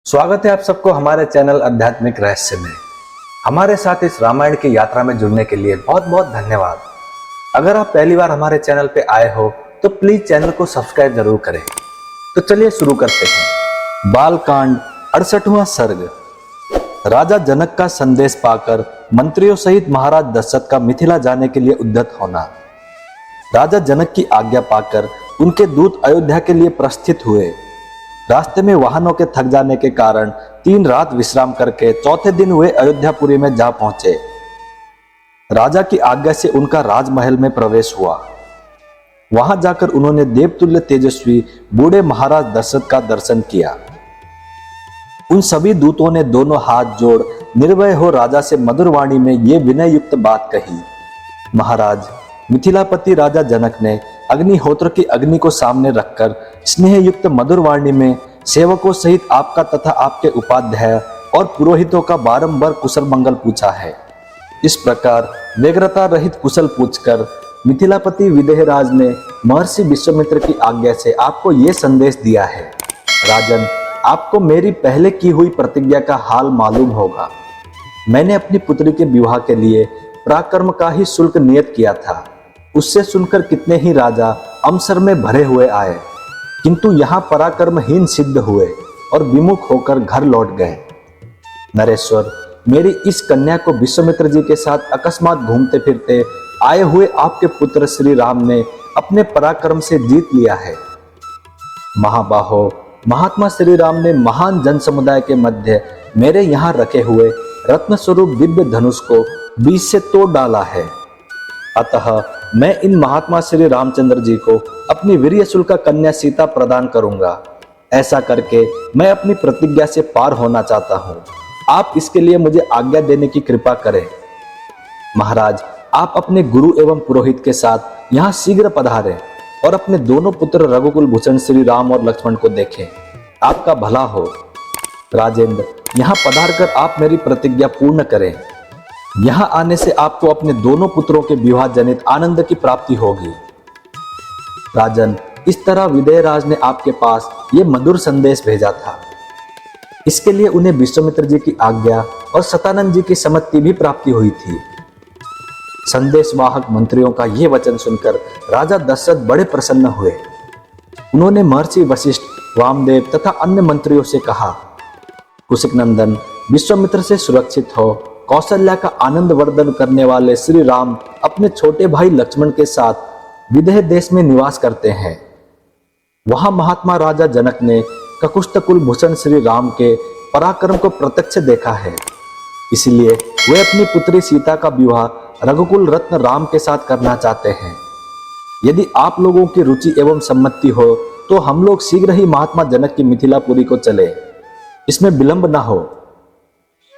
स्वागत है आप सबको हमारे चैनल आध्यात्मिक रहस्य में। हमारे साथ इस रामायण की यात्रा में जुड़ने के लिए बहुत बहुत धन्यवाद। अगर आप पहली बार हमारे चैनल पे आए हो तो प्लीज चैनल को सब्सक्राइब जरूर करें। तो चलिए शुरू करते हैं। बालकांड 68वां सर्ग। राजा जनक का संदेश पाकर मंत्रियों सहित महाराज दशरथ का मिथिला जाने के लिए उद्यत होना। राजा जनक की आज्ञा पाकर उनके दूत अयोध्या के लिए प्रस्थित हुए। रास्ते में वाहनों के थक जाने के कारण 3 रात विश्राम करके चौथे दिन वे अयोध्यापुरी में जा पहुंचे। राजा की आज्ञा से उनका राजमहल में प्रवेश हुआ। वहां जाकर उन्होंने देवतुल्य तेजस्वी बूढ़े महाराज दशरथ का दर्शन किया। उन सभी दूतों ने दोनों हाथ जोड़ निर्भय हो राजा से मधुर वाणी में ये विनय युक्त बात कही। महाराज, मिथिलापति राजा जनक ने अग्निहोत्र की अग्नि को सामने रखकर स्नेह युक्त मधुर वाणी में सेवकों सहित आपका तथा आपके उपाध्याय और पुरोहितों का बारंबार कुशल मंगल पूछा है। इस प्रकार व्यग्रता रहित कुशल पूछकर मिथिलापति विदेहराज ने महर्षि विश्वामित्र की आज्ञा से आपको ये संदेश दिया है। राजन, आपको मेरी पहले की हुई प्रतिज्ञा का हाल मालूम होगा। मैंने अपनी पुत्री के विवाह के लिए पराक्रम का ही शुल्क नियत किया था। उससे सुनकर कितने ही राजा अवसर में भरे हुए आए, किंतु यहाँ पराक्रमहीन सिद्ध हुए और विमुख होकर घर लौट गए। नरेश्वर, मेरी इस कन्या को विश्वामित्र जी के साथ अकस्मात घूमते फिरते आए हुए आपके पुत्र श्री राम ने अपने पराक्रम से जीत लिया है। महाबाहो, महात्मा श्री राम ने महान जन समुदाय के मध्य मेरे यहाँ रखे हुए रत्न स्वरूप दिव्य धनुष को बीच से तोड़ डाला है। अतः मैं इन महात्मा श्री रामचंद्र जी को अपनी वीर्यशुल्का कन्या सीता प्रदान करूंगा। ऐसा करके मैं अपनी प्रतिज्ञा से पार होना चाहता हूं। आप इसके लिए मुझे आज्ञा देने की कृपा करें। महाराज, आप अपने गुरु एवं पुरोहित के साथ यहाँ शीघ्र पधारें और अपने दोनों पुत्र रघुकुल भूषण श्री राम और लक्ष्मण को देखें। आपका भला हो। राजेंद्र, यहाँ पधार कर आप मेरी प्रतिज्ञा पूर्ण करें। यहाँ आने से आपको अपने दोनों पुत्रों के विवाह जनित आनंद की प्राप्ति होगी। राजन, इस तरह विदेहराज ने आपके पास ये मधुर संदेश भेजा था। इसके लिए उन्हें विश्वामित्र जी की आज्ञा और सतानंद जी की सम्मति भी प्राप्ति हुई थी। संदेशवाहक मंत्रियों का ये वचन सुनकर राजा दशरथ बड़े प्रसन्न हुए। उन्होंने महर्षि वशिष्ठ, वामदेव तथा अन्य मंत्रियों से कहा, कुशिक नंदन, विश्वामित्र से सुरक्षित हो। कौशल्या का आनंद वर्धन करने वाले श्री राम अपने छोटे भाई लक्ष्मण के साथ विदेह देश में निवास करते हैं। वहां महात्मा राजा जनक ने ककुस्थ कुलभूषण श्री राम के पराक्रम को प्रत्यक्ष देखा है। इसलिए वे अपनी पुत्री सीता का विवाह रघुकुल रत्न राम के साथ करना चाहते हैं। यदि आप लोगों की रुचि एवं सम्मति हो तो हम लोग शीघ्र ही महात्मा जनक की मिथिलापुरी को चले। इसमें विलंब न हो।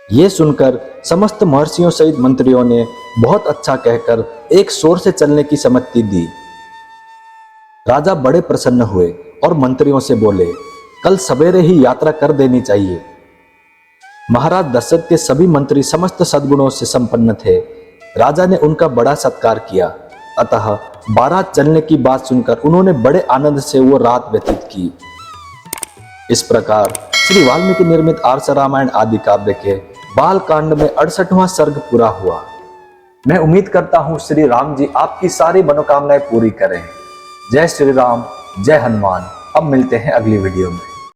ये सुनकर समस्त महर्षियों सहित मंत्रियों ने बहुत अच्छा कहकर एक शोर से चलने की सम्मति दी। राजा बड़े प्रसन्न हुए और मंत्रियों से बोले, कल सवेरे ही यात्रा कर देनी चाहिए। महाराज दशरथ के सभी मंत्री समस्त सद्गुणों से संपन्न थे। राजा ने उनका बड़ा सत्कार किया। अतः बारात चलने की बात सुनकर उन्होंने बड़े आनंद से वो रात व्यतीत की। इस प्रकार श्री वाल्मीकि निर्मित आर्ष रामायण आदि काव्य के बालकांड में 68वां सर्ग पूरा हुआ। मैं उम्मीद करता हूं श्री राम जी आपकी सारी मनोकामनाएं पूरी करें। जय श्री राम, जय हनुमान। अब मिलते हैं अगली वीडियो में।